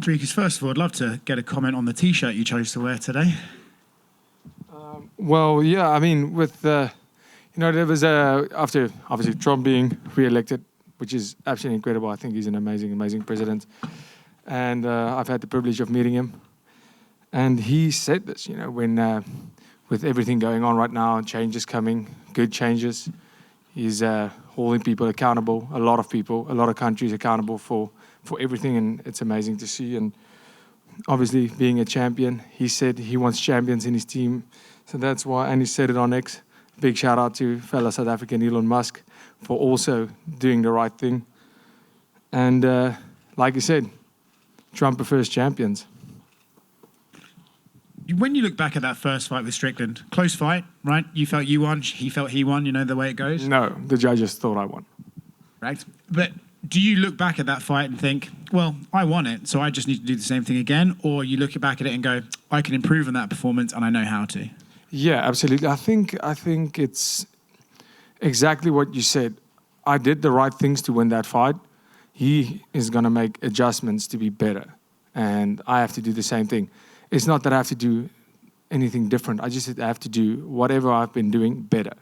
Dricus, first of all, I'd love to get a comment on the T-shirt you chose to wear today. Well, yeah, I mean, with there was after obviously Trump being re-elected, which is absolutely incredible. I think he's an amazing president, and I've had the privilege of meeting him. And he said this, when with everything going on right now, changes coming, good changes, he's holding people accountable, a lot of countries accountable for everything, and it's amazing to see. And obviously, being a champion, he said he wants champions in his team. So that's why, and he said it on X. Big shout out to fellow South African Elon Musk for also doing the right thing. And like you said, Trump prefers champions. When you look back at that first fight with Strickland, close fight, right? You felt you won, he felt he won, the way it goes? No, the judges thought I won. Right. But do you look back at that fight and think, well, I won it, so I just need to do the same thing again? Or you look back at it and go, I can improve on that performance and I know how to? Yeah, absolutely. I think it's exactly what you said. I did the right things to win that fight. He is going to make adjustments to be better, and I have to do the same thing. It's not that I have to do anything different. I just have to do whatever I've been doing better.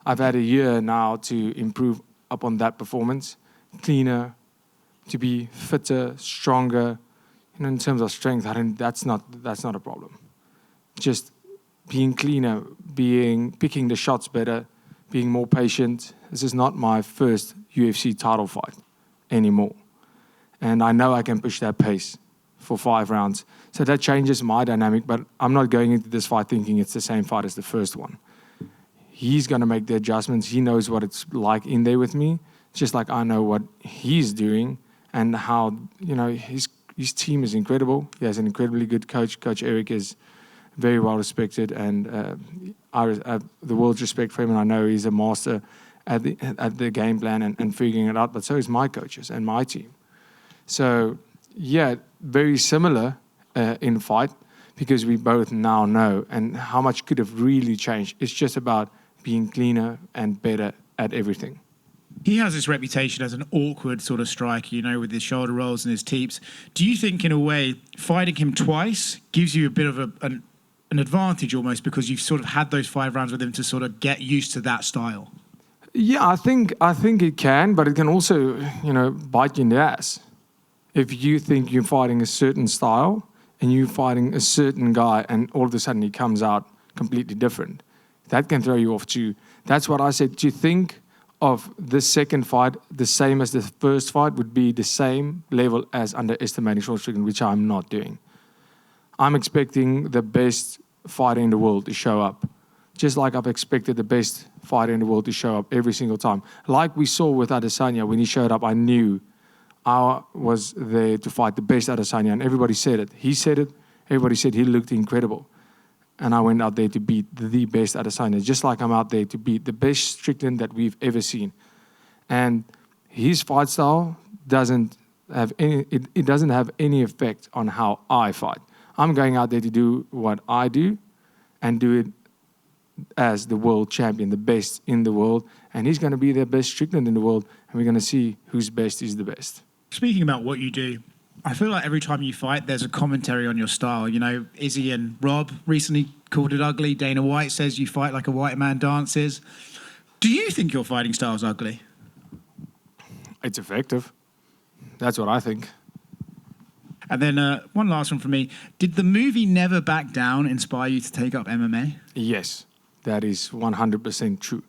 I've had a year now to improve upon that performance, cleaner, to be fitter, stronger. In terms of strength, that's not a problem. Just being cleaner, picking the shots better, being more patient. This is not my first UFC title fight anymore. And I know I can push that pace for 5 rounds. So that changes my dynamic, but I'm not going into this fight thinking it's the same fight as the first one. He's going to make the adjustments. He knows what it's like in there with me, just like I know what he's doing and how, his team is incredible. He has an incredibly good coach. Coach Eric is very well respected, and I have the world's respect for him, and I know he's a master at the game plan and figuring it out, but so is my coaches and my team. So, yeah, very similar in fight, because we both now know, and how much could have really changed. It's just about being cleaner and better at everything. He has this reputation as an awkward sort of striker, with his shoulder rolls and his teeps. Do you think, in a way, fighting him twice gives you a bit of an advantage almost, because you've sort of had those 5 rounds with him to sort of get used to that style? Yeah, I think it can, but it can also, bite you in the ass. If you think you're fighting a certain style and you're fighting a certain guy and all of a sudden he comes out completely different, that can throw you off too. That's what I said. To think of the second fight the same as the first fight would be the same level as underestimating Sean Strickland, which I'm not doing. I'm expecting the best fighter in the world to show up, just like I've expected the best fighter in the world to show up every single time. Like we saw with Adesanya, when he showed up, I knew I was there to fight the best Adesanya, and everybody said it. He said it. Everybody said he looked incredible. And I went out there to beat the best Adesanya, just like I'm out there to beat the best Strickland that we've ever seen. And his fight style doesn't have any effect on how I fight. I'm going out there to do what I do and do it as the world champion, the best in the world. And he's going to be the best Strickland in the world, and we're going to see whose best is the best. Speaking about what you do, I feel like every time you fight, there's a commentary on your style. Izzy and Rob recently called it ugly. Dana White says you fight like a white man dances. Do you think your fighting style is ugly? It's effective. That's what I think. And then one last one from me. Did the movie Never Back Down inspire you to take up MMA? Yes, that is 100% true.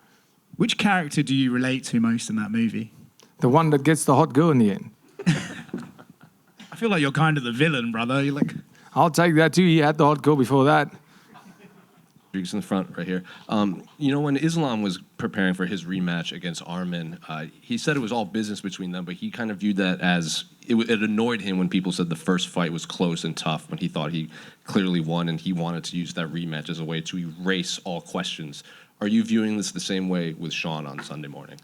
Which character do you relate to most in that movie? The one that gets the hot girl in the end. I feel like you're kind of the villain, brother. You're like... I'll take that too. He had the hot girl before that. In the front right here. When Islam was preparing for his rematch against Arman, he said it was all business between them, but he kind of viewed that as it annoyed him when people said the first fight was close and tough, when he thought he clearly won, and he wanted to use that rematch as a way to erase all questions. Are you viewing this the same way with Sean on Sunday morning?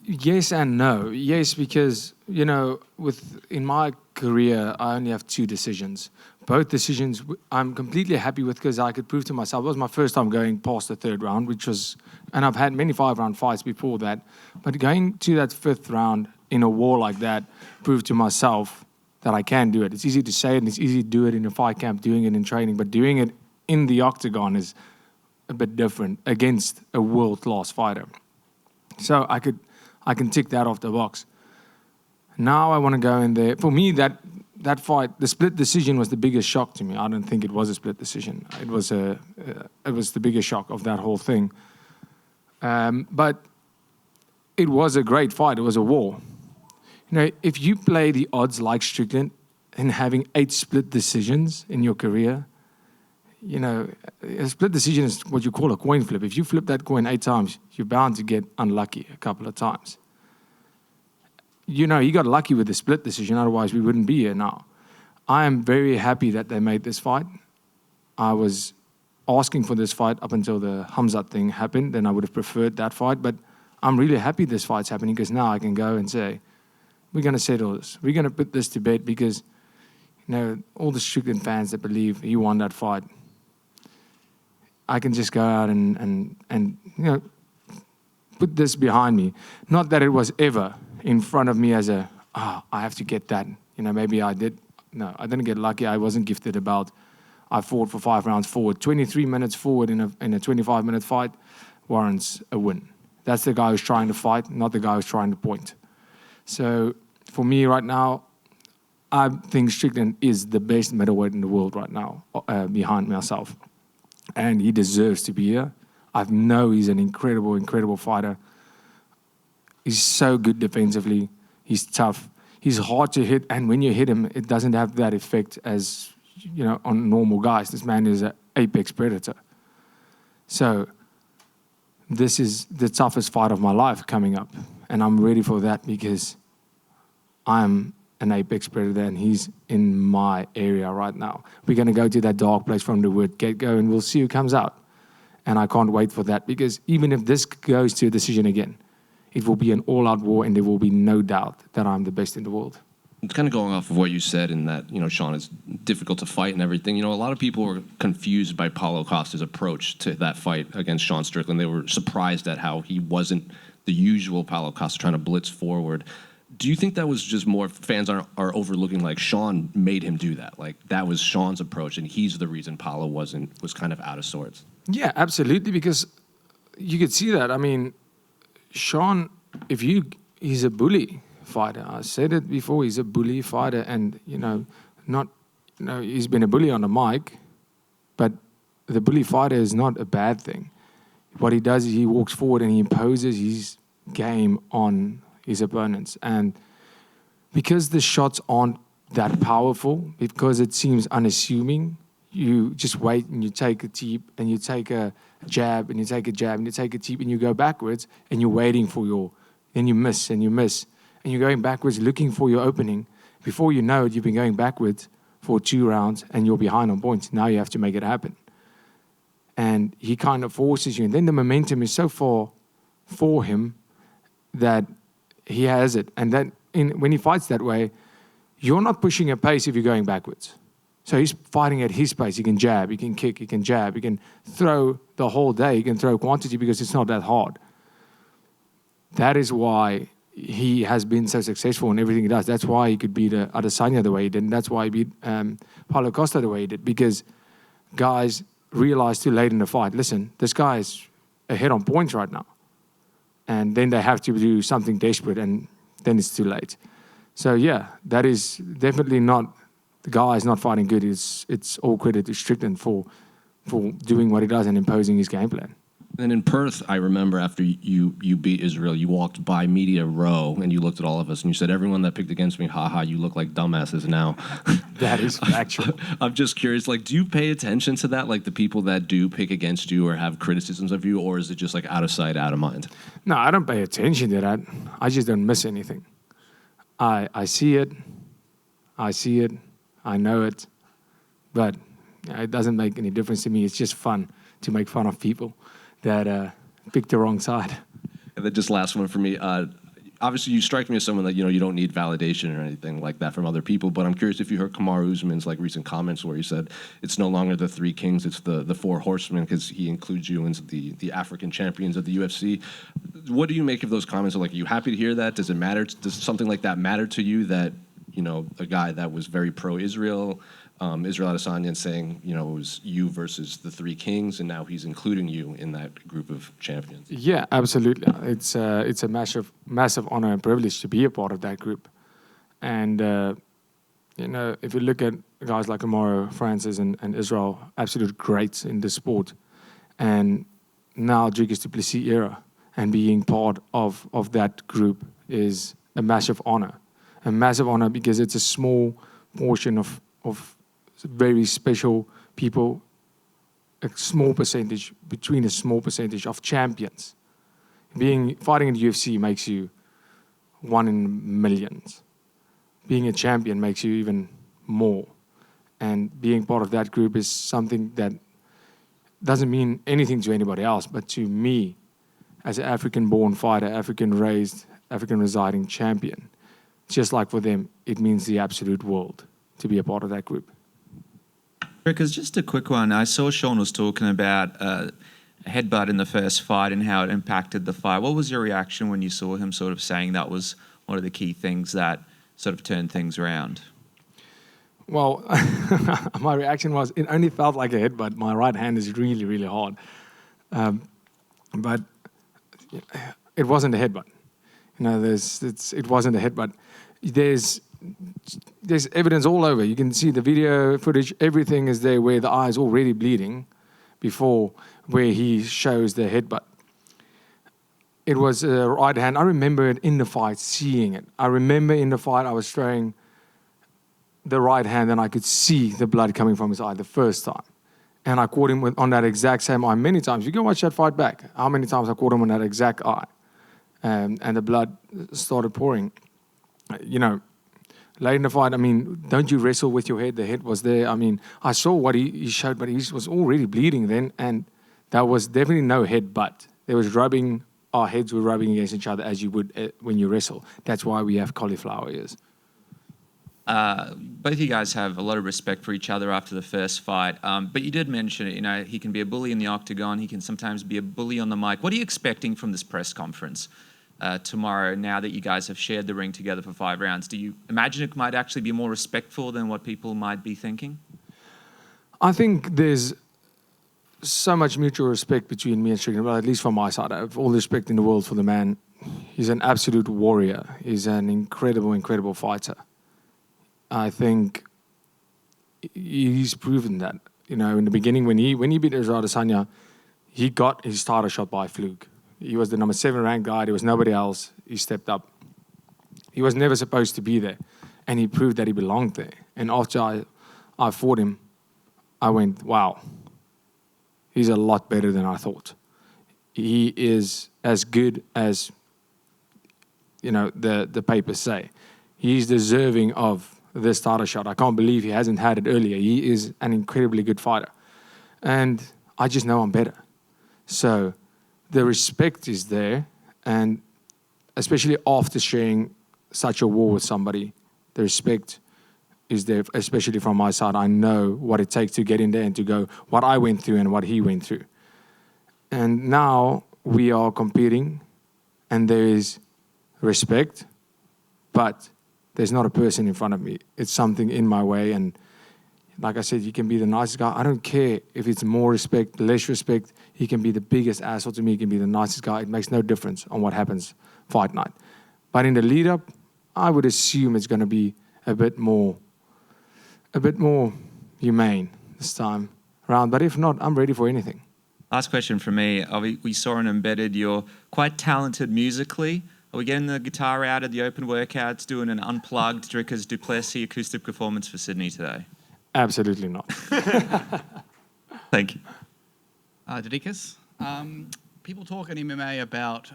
Yes and no. Yes, because, in my career, I only have 2 decisions. Both decisions I'm completely happy with, because I could prove to myself. It was my first time going past the 3rd round, and I've had many 5-round fights before that. But going to that 5th round in a war like that proved to myself that I can do it. It's easy to say it, and it's easy to do it in a fight camp, doing it in training, but doing it in the octagon is a bit different against a world-class fighter. So I can tick that off the box. Now I want to go in there. For me, that fight, the split decision was the biggest shock to me. I don't think it was a split decision. It was the biggest shock of that whole thing. But it was a great fight. It was a war. You know, if you play the odds like Strickland and having 8 split decisions in your career, you know, a split decision is what you call a coin flip. If you flip that coin 8 times, you're bound to get unlucky a couple of times. You know, he got lucky with the split decision, otherwise we wouldn't be here now. I am very happy that they made this fight. I was asking for this fight up until the Hamzat thing happened, then I would have preferred that fight, but I'm really happy this fight's happening because now I can go and say, we're going to settle this. We're going to put this to bed because, you know, all the Strickland fans that believe he won that fight, I can just go out and you know, put this behind me. Not that it was ever in front of me as a, I have to get that. You know, maybe I did. No, I didn't get lucky. I wasn't gifted about, I fought for 5 rounds forward. 23 minutes forward in a 25-minute fight warrants a win. That's the guy who's trying to fight, not the guy who's trying to point. So for me right now, I think Strickland is the best middleweight in the world right now, behind myself. And he deserves to be here. I know he's an incredible, incredible fighter. He's so good defensively. He's tough. He's hard to hit, and when you hit him, it doesn't have that effect as, you know, on normal guys. This man is an apex predator. So this is the toughest fight of my life coming up, and I'm ready for that because I'm an apex predator, and he's in my area right now. We're going to go to that dark place from the word get-go, and we'll see who comes out. And I can't wait for that because even if this goes to a decision again, it will be an all-out war, and there will be no doubt that I'm the best in the world. It's kind of going off of what you said in that, you know, Sean, it's difficult to fight and everything. You know, a lot of people were confused by Paulo Costa's approach to that fight against Sean Strickland. They were surprised at how he wasn't the usual Paulo Costa trying to blitz forward. Do you think that was just more fans are overlooking, like Sean made him do that? Like that was Sean's approach, and he's the reason Paulo was kind of out of sorts? Yeah, absolutely, because you could see that. I mean, Sean, he's a bully fighter. I said it before, he's a bully fighter, and, you know, he's been a bully on the mic, but the bully fighter is not a bad thing. What he does is he walks forward and he imposes his game on his opponents. And because the shots aren't that powerful, because it seems unassuming, you just wait and you take a teep and you take a jab and you take a jab and you take a teep and you go backwards and you're waiting for then you miss and you miss. And you're going backwards looking for your opening. Before you know it, you've been going backwards for 2 rounds and you're behind on points. Now you have to make it happen. And he kind of forces you. And then the momentum is so far for him that he has it. And then when he fights that way, you're not pushing a pace if you're going backwards. So he's fighting at his pace. He can jab, he can kick, he can jab, he can throw the whole day. He can throw quantity because it's not that hard. That is why he has been so successful in everything he does. That's why he could beat Adesanya the way he did. And that's why he beat Paulo Costa the way he did. Because guys realize too late in the fight, listen, this guy is ahead on points right now. And then they have to do something desperate, and then it's too late. So, yeah, that is definitely not... The guy is not fighting good. It's all credit to Strickland for doing what he does and imposing his game plan. And in Perth, I remember after you beat Israel, you walked by Media Row and you looked at all of us and you said, everyone that picked against me, haha, you look like dumbasses now. That is factual. I'm just curious, like, do you pay attention to that? Like the people that do pick against you or have criticisms of you, or is it just like out of sight, out of mind? No, I don't pay attention to that. I just don't miss anything. I see it. I know it, but it doesn't make any difference to me. It's just fun to make fun of people that picked the wrong side. And then just last one for me. Obviously, you strike me as someone that, you know, you don't need validation or anything like that from other people, but I'm curious if you heard Kamaru Usman's like recent comments where he said it's no longer the 3 kings, it's the 4 horsemen, because he includes you in the African champions of the UFC. What do you make of those comments? Like, are you happy to hear that? Does it matter? Does something like that matter to you, that a guy that was very pro-Israel, Israel Adesanya, and saying, it was you versus the three kings, and now he's including you in that group of champions. Yeah, absolutely. It's a massive honor and privilege to be a part of that group. And, if you look at guys like Amaro, Francis, and Israel, absolute greats in the sport, and now Dricus Du Plessis era, and being part of that group is a massive honor. A massive honor because it's a small portion of very special people, between a small percentage of champions. Fighting in the UFC makes you one in millions. Being a champion makes you even more. And being part of that group is something that doesn't mean anything to anybody else, but to me, as an African-born fighter, African-raised, African-residing champion, just like for them, it means the absolute world to be a part of that group. Because just a quick one, I saw Sean was talking about a headbutt in the first fight and how it impacted the fight. What was your reaction when you saw him sort of saying that was one of the key things that sort of turned things around? Well, my reaction was it only felt like a headbutt. My right hand is really, really hard. But it wasn't a headbutt. It wasn't a headbutt. There's evidence all over. You can see the video footage. Everything is there where the eye is already bleeding before where he shows the headbutt. It was a right hand. I remember it in the fight, seeing it. I remember in the fight I was throwing the right hand and I could see the blood coming from his eye the first time. And I caught him on that exact same eye many times. You can watch that fight back. How many times I caught him on that exact eye. And the blood started pouring. Late in the fight, don't you wrestle with your head? The head was there. I saw what he showed, but he was already bleeding then. And there was definitely no headbutt. There was rubbing. Our heads were rubbing against each other as you would when you wrestle. That's why we have cauliflower ears. Both you guys have a lot of respect for each other after the first fight. But you did mention it, he can be a bully in the octagon. He can sometimes be a bully on the mic. What are you expecting from this press conference tomorrow, now that you guys have shared the ring together for 5 rounds? Do you imagine it might actually be more respectful than what people might be thinking? I think there's so much mutual respect between me and Strickland, well, at least from my side. I have all the respect in the world for the man. He's an absolute warrior. He's an incredible, incredible fighter. I think he's proven that. In the beginning, when he beat Israel Adesanya, he got his title shot by fluke. He was the number 7 ranked guy. There was nobody else. He stepped up. He was never supposed to be there. And he proved that he belonged there. And after I fought him, I went, wow, he's a lot better than I thought. He is as good as, the papers say. He's deserving of this title shot. I can't believe he hasn't had it earlier. He is an incredibly good fighter. And I just know I'm better. So the respect is there, and especially after sharing such a war with somebody, the respect is there, especially from my side. I know what it takes to get in there and to go what I went through and what he went through. And now we are competing, and there is respect, but there's not a person in front of me. It's something in my way, and like I said, you can be the nicest guy. I don't care if it's more respect, less respect. He can be the biggest asshole to me. He can be the nicest guy. It makes no difference on what happens fight night. But in the lead-up, I would assume it's going to be a bit more humane this time around. But if not, I'm ready for anything. Last question from me. We saw in Embedded you're quite talented musically. Are we getting the guitar out of the open workouts, doing an unplugged Dricus Du Plessis acoustic performance for Sydney today? Absolutely not. Thank you. Dricus, people talk in MMA about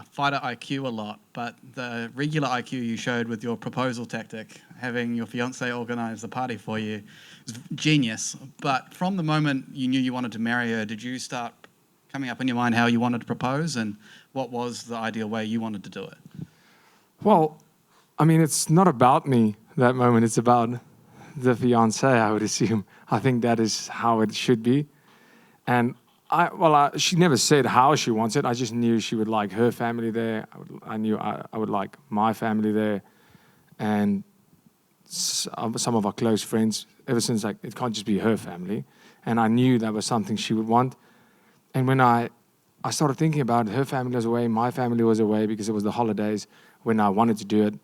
fighter IQ a lot, but the regular IQ you showed with your proposal tactic, having your fiancée organise the party for you, was genius. But from the moment you knew you wanted to marry her, did you start coming up in your mind how you wanted to propose, and what was the ideal way you wanted to do it? Well, it's not about me that moment. It's about the fiancée, I would assume. I think that is how it should be. And she never said how she wants it. I just knew she would like her family there. I knew I would like my family there. And some of our close friends, ever since like it can't just be her family. And I knew that was something she would want. And when I started thinking about it, her family was away, my family was away because it was the holidays when I wanted to do it.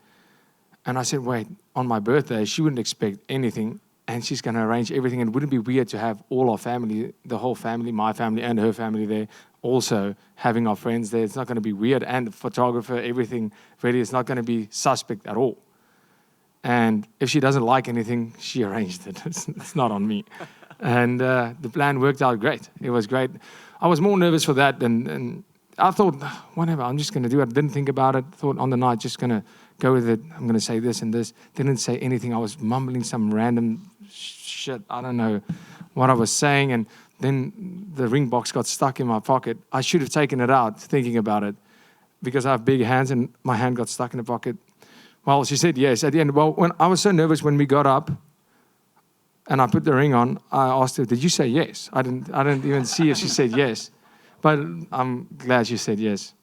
And I said, wait, on my birthday, she wouldn't expect anything, and she's going to arrange everything. And wouldn't it be weird to have all our family, the whole family, my family and her family there, also having our friends there? It's not going to be weird. And the photographer, everything ready. It's not going to be suspect at all. And if she doesn't like anything, she arranged it. It's not on me. And the plan worked out great. It was great. I was more nervous for that and I thought, whatever, I'm just going to do it. Didn't think about it. Thought on the night, just going to go with it. I'm going to say this and this. Didn't say anything. I was mumbling some random shit. I don't know what I was saying. And then the ring box got stuck in my pocket. I should have taken it out, thinking about it, because I have big hands and my hand got stuck in the pocket. Well, she said yes at the end. Well, when I was so nervous when we got up and I put the ring on, I asked her, did you say yes? I didn't even see if she said yes. But I'm glad she said yes.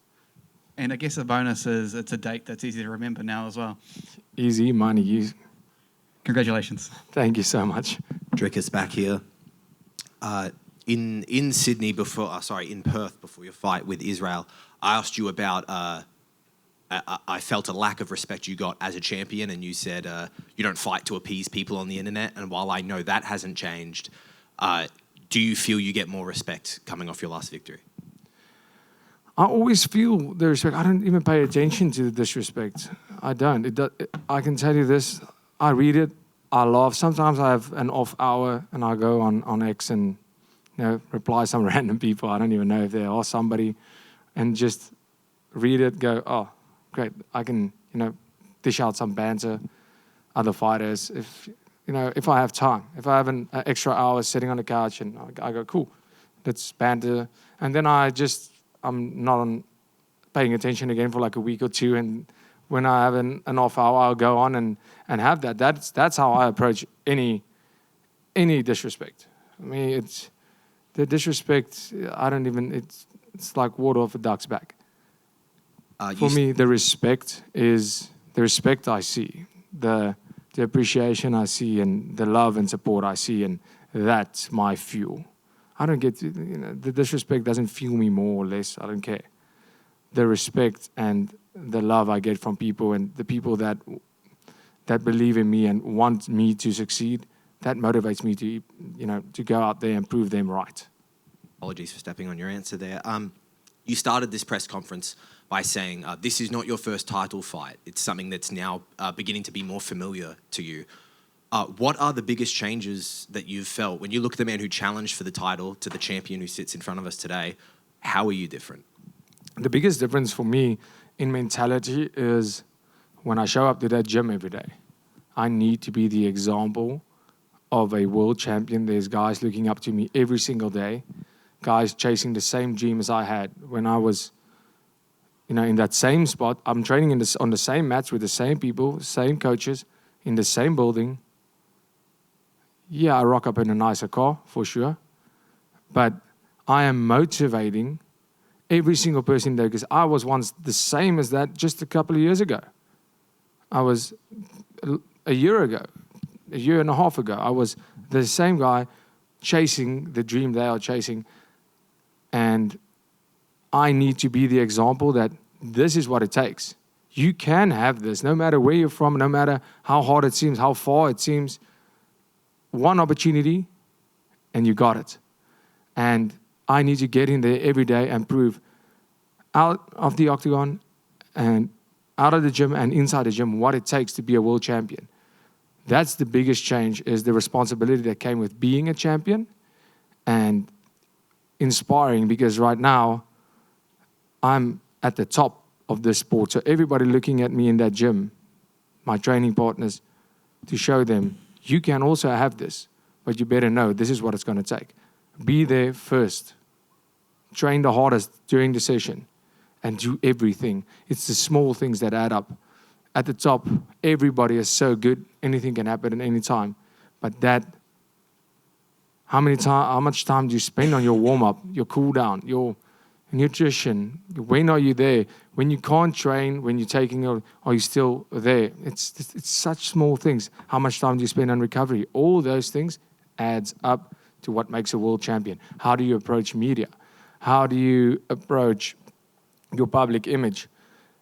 And I guess the bonus is it's a date that's easy to remember now as well. Easy money. Easy. Congratulations. Thank you so much. Dricus back here. In Sydney in Perth before your fight with Israel, I asked you about. I felt a lack of respect you got as a champion, and you said you don't fight to appease people on the internet. And while I know that hasn't changed, do you feel you get more respect coming off your last victory? I always feel the respect. I don't even pay attention to the disrespect. I don't. I can tell you this. I read it. I laugh. Sometimes I have an off hour and I go on X and reply some random people. I don't even know if they are somebody, and just read it. Go, oh, great. I can dish out some banter. Other fighters, if I have time, if I have an extra hour sitting on the couch, and I go, cool, let's banter, and then I'm not paying attention again for like a week or two, and when I have an off hour, I'll go on and have that. That's how I approach any disrespect. I mean, it's the disrespect. I don't even. It's like water off a duck's back. For me, the respect is the respect I see, the appreciation I see, and the love and support I see, and that's my fuel. I don't get the disrespect doesn't fuel me more or less. I don't care. The respect and the love I get from people, and the people that believe in me and want me to succeed, that motivates me to go out there and prove them right. Apologies for stepping on your answer there. You started this press conference by saying this is not your first title fight. It's something that's now beginning to be more familiar to you. What are the biggest changes that you've felt when you look at the man who challenged for the title to the champion who sits in front of us today? How are you different? The biggest difference for me in mentality is when I show up to that gym every day. I need to be the example of a world champion. There's guys looking up to me every single day, guys chasing the same dream as I had when I was in that same spot. I'm training on the same mats with the same people, same coaches, in the same building. Yeah, I rock up in a nicer car, for sure. But I am motivating every single person there, because I was once the same as that just a couple of years ago. I was a year and a half ago. I was the same guy chasing the dream they are chasing. And I need to be the example that this is what it takes. You can have this, no matter where you're from, no matter how hard it seems, how far it seems. One opportunity, and you got it. And I need to get in there every day and prove out of the octagon and out of the gym and inside the gym what it takes to be a world champion. That's the biggest change, is the responsibility that came with being a champion, and inspiring, because right now I'm at the top of this sport. So everybody looking at me in that gym, my training partners, to show them, you can also have this, but you better know this is what it's going to take. Be there first. Train the hardest during the session and do everything. It's the small things that add up. At the top, everybody is so good. Anything can happen at any time. But how much time do you spend on your warm-up, your cool-down, your nutrition. When are you there? When you can't train, when you're taking it, are you still there? It's such small things. How much time do you spend on recovery? All those things adds up to what makes a world champion. How do you approach media? How do you approach your public image?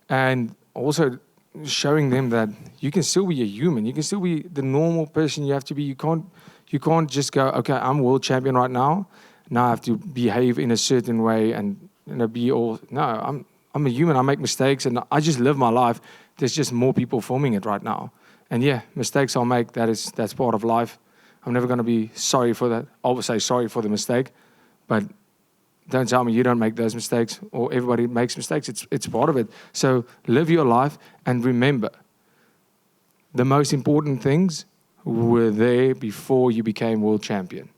And also showing them that you can still be a human. You can still be the normal person you have to be. You can't just go, okay, I'm world champion right now. Now I have to behave in a certain way and be all. No, I'm a human. I make mistakes and I just live my life. There's just more people filming it right now. And yeah, mistakes I'll make. That's part of life. I'm never going to be sorry for that. I will say sorry for the mistake, but don't tell me you don't make those mistakes, or everybody makes mistakes. It's part of it. So live your life and remember, the most important things were there before you became world champion.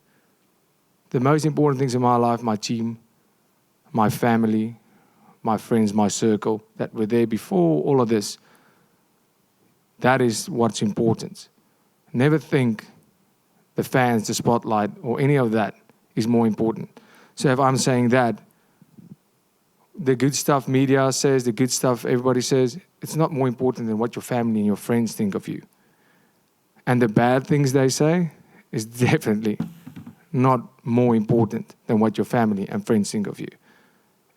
The most important things in my life, my team, my family, my friends, my circle, that were there before all of this, that is what's important. Never think the fans, the spotlight, or any of that is more important. So if I'm saying that, the good stuff media says, the good stuff everybody says, it's not more important than what your family and your friends think of you. And the bad things they say is definitely not more important than what your family and friends think of you.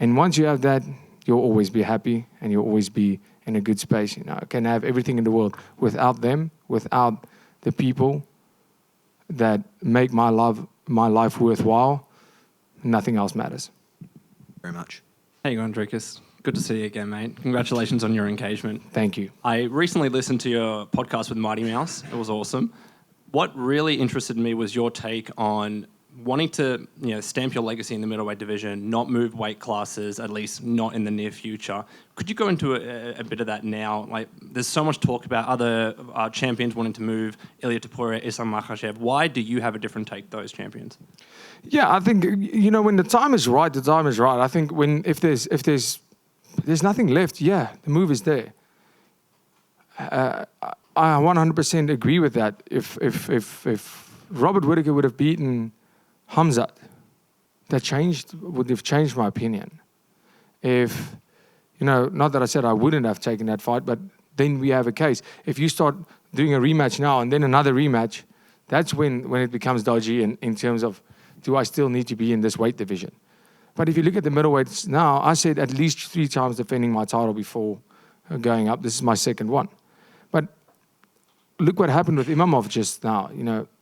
And once you have that, you'll always be happy and you'll always be in a good space. You know, I can have everything in the world. Without them, without the people that make my life worthwhile, nothing else matters. Very much. How you going, Dricus? Good to see you again, mate. Congratulations on your engagement. Thank you. I recently listened to your podcast with Mighty Mouse. It was awesome. What really interested me was your take on wanting to, stamp your legacy in the middleweight division, not move weight classes, at least not in the near future. Could you go into a bit of that now? Like, there's so much talk about other champions wanting to move, Ilia Topuria, Islam Makhachev. Why do you have a different take, those champions? Yeah, I think, when the time is right, the time is right. I think if there's nothing left, yeah, the move is there. I 100% agree with that. If Robert Whittaker would have beaten Hamzat, would have changed my opinion. If, not that I said I wouldn't have taken that fight, but then we have a case. If you start doing a rematch now and then another rematch, that's when it becomes dodgy in terms of, do I still need to be in this weight division? But if you look at the middleweights now, I said at least 3 times defending my title before going up. This is my second one. But look what happened with Imamov just now.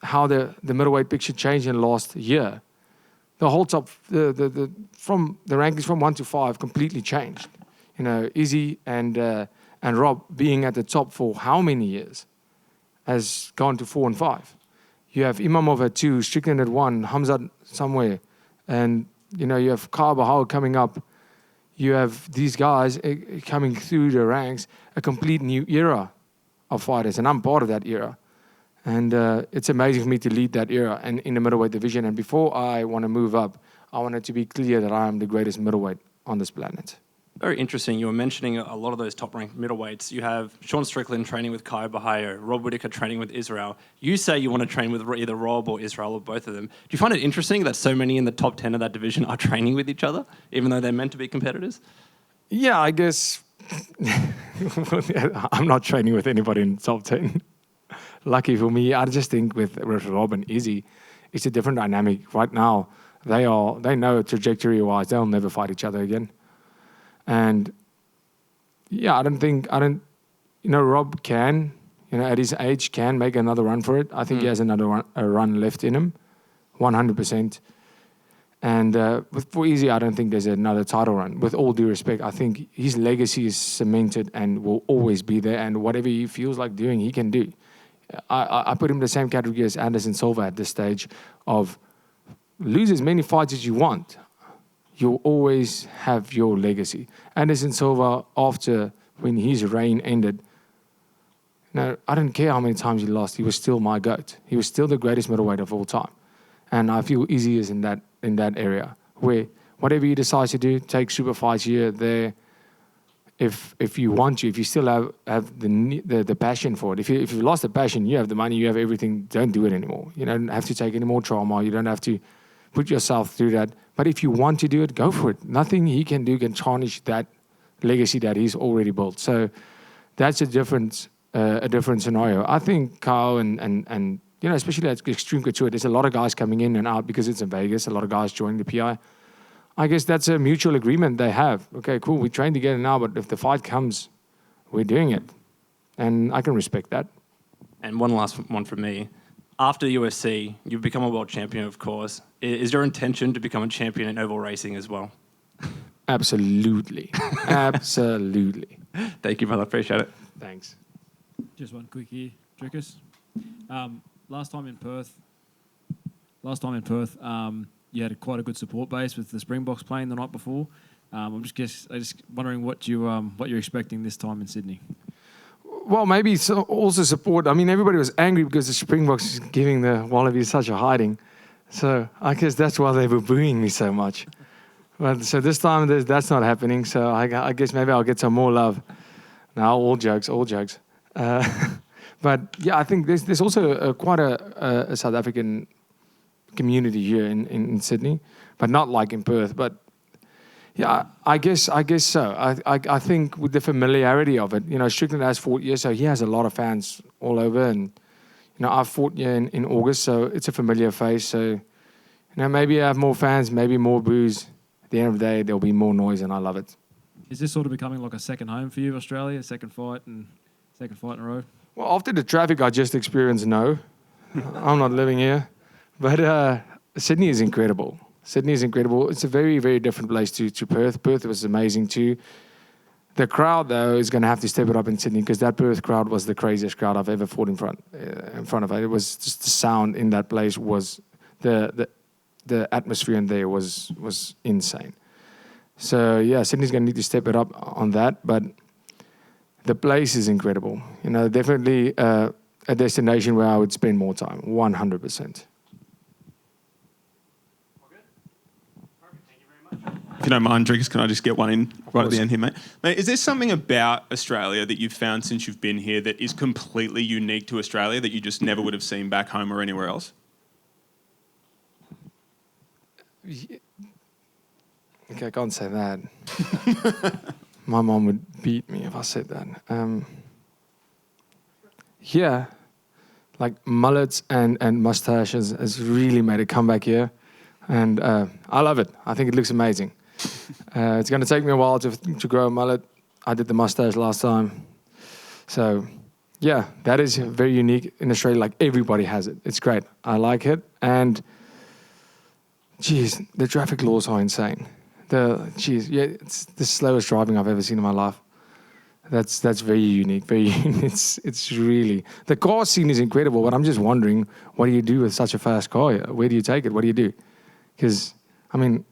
How the middleweight picture changed in the last year. The whole top, from the rankings from 1 to 5 completely changed. Izzy and Rob being at the top for how many years has gone to 4 and 5. You have Imamov at 2, Strickland at 1, Hamzat somewhere, and you have Kyle Bahal coming up. You have these guys coming through the ranks, a complete new era of fighters, and I'm part of that era. And it's amazing for me to lead that era and in the middleweight division. And before I want to move up, I want it to be clear that I am the greatest middleweight on this planet. Very interesting. You were mentioning a lot of those top-ranked middleweights. You have Sean Strickland training with Kai Bahayo, Rob Whittaker training with Israel. You say you want to train with either Rob or Israel or both of them. Do you find it interesting that so many in the top 10 of that division are training with each other, even though they're meant to be competitors? Yeah, I guess I'm not training with anybody in the top 10. Lucky for me, I just think with Rob and Izzy, it's a different dynamic. Right now, they know trajectory-wise, they'll never fight each other again. And yeah, Rob can, at his age, can make another run for it. I think he has another run left in him, 100%. And for Izzy, I don't think there's another title run. With all due respect, I think his legacy is cemented and will always be there. And whatever he feels like doing, he can do. I put him in the same category as Anderson Silva at this stage of lose as many fights as you want. You'll always have your legacy. Anderson Silva, when his reign ended, I don't care how many times he lost, he was still my GOAT. He was still the greatest middleweight of all time. And I feel Izzy is in that area where whatever he decides to do, take super fights here, there. If you want to, if you still have the passion for it, if you've lost the passion, you have the money, you have everything, don't do it anymore. You don't have to take any more trauma. You don't have to put yourself through that. But if you want to do it, go for it. Nothing he can do can tarnish that legacy that he's already built. So that's a different scenario. I think Kyle and especially at Extreme Couture, there's a lot of guys coming in and out because it's in Vegas. A lot of guys joining the PI. I guess that's a mutual agreement they have. Okay, cool. We train together now, but if the fight comes, we're doing it, and I can respect that. And one last one from me. After UFC, you've become a world champion, of course. Is your intention to become a champion in oval racing as well? Absolutely. Absolutely. Thank you, brother. Appreciate it. Thanks. Just one quickie, Dricus. Last time in Perth, you had quite a good support base with the Springboks playing the night before. I'm just wondering what you're expecting this time in Sydney. Well, maybe also support. I mean, everybody was angry because the Springboks is giving the Wallabies such a hiding. So I guess that's why they were booing me so much. But so this time that's not happening. So I guess maybe I'll get some more love. Now, all jokes. But yeah, I think there's also quite a South African community here in Sydney, but not like in Perth. But yeah, I guess so. I think with the familiarity of it, Strickland has fought here, so he has a lot of fans all over, and I've fought here in August, so it's a familiar face. So maybe I have more fans, maybe more boos. At the end of the day, there'll be more noise, and I love it. Is this sort of becoming like a second home for you, Australia? Second fight in a row? Well, after the traffic I just experienced, no. I'm not living here. But Sydney is incredible. It's a very, very different place to Perth. Perth was amazing too. The crowd, though, is going to have to step it up in Sydney because that Perth crowd was the craziest crowd I've ever fought in front of it. It was just the sound in that place was the atmosphere in there was insane. So yeah, Sydney's going to need to step it up on that, but the place is incredible. Definitely a destination where I would spend more time, 100%. If you don't mind, Dricus, can I just get one in right at the end here, mate? Mate, is there something about Australia that you've found since you've been here that is completely unique to Australia that you just never would have seen back home or anywhere else? Okay, I can't say that. My mom would beat me if I said that. Yeah, like mullets and mustaches has really made a comeback here. And I love it. I think it looks amazing. It's going to take me a while to grow a mullet. I did the mustache last time. So, yeah, that is very unique in Australia. Like, everybody has it. It's great. I like it. And, geez, the traffic laws are insane. It's the slowest driving I've ever seen in my life. That's very unique. It's really... The car scene is incredible, but I'm just wondering, what do you do with such a fast car? Where do you take it? What do you do? Because, I mean,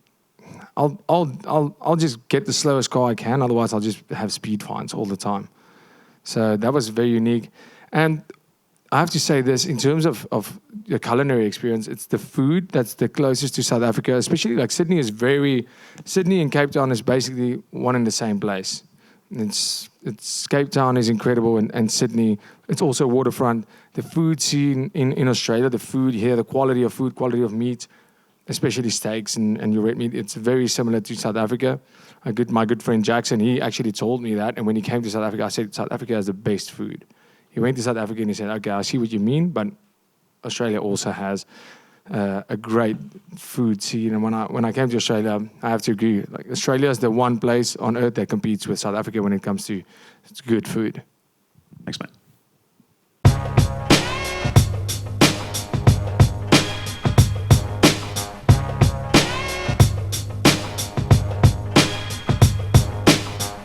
I'll just get the slowest car I can. Otherwise, I'll just have speed fines all the time. So that was very unique. And I have to say this, in terms of the culinary experience, it's the food that's the closest to South Africa, especially like Sydney and Cape Town is basically one in the same place. It's Cape Town is incredible, and Sydney, it's also waterfront. The food scene in Australia, the food here, the quality of food, quality of meat, especially steaks and your red meat, it's very similar to South Africa. My good friend Jackson, he actually told me that, and when he came to South Africa, I said South Africa has the best food. He went to South Africa and he said, okay, I see what you mean, but Australia also has a great food scene. And when I came to Australia, I have to agree. Like, Australia is the one place on earth that competes with South Africa when it comes to good food. Thanks, mate.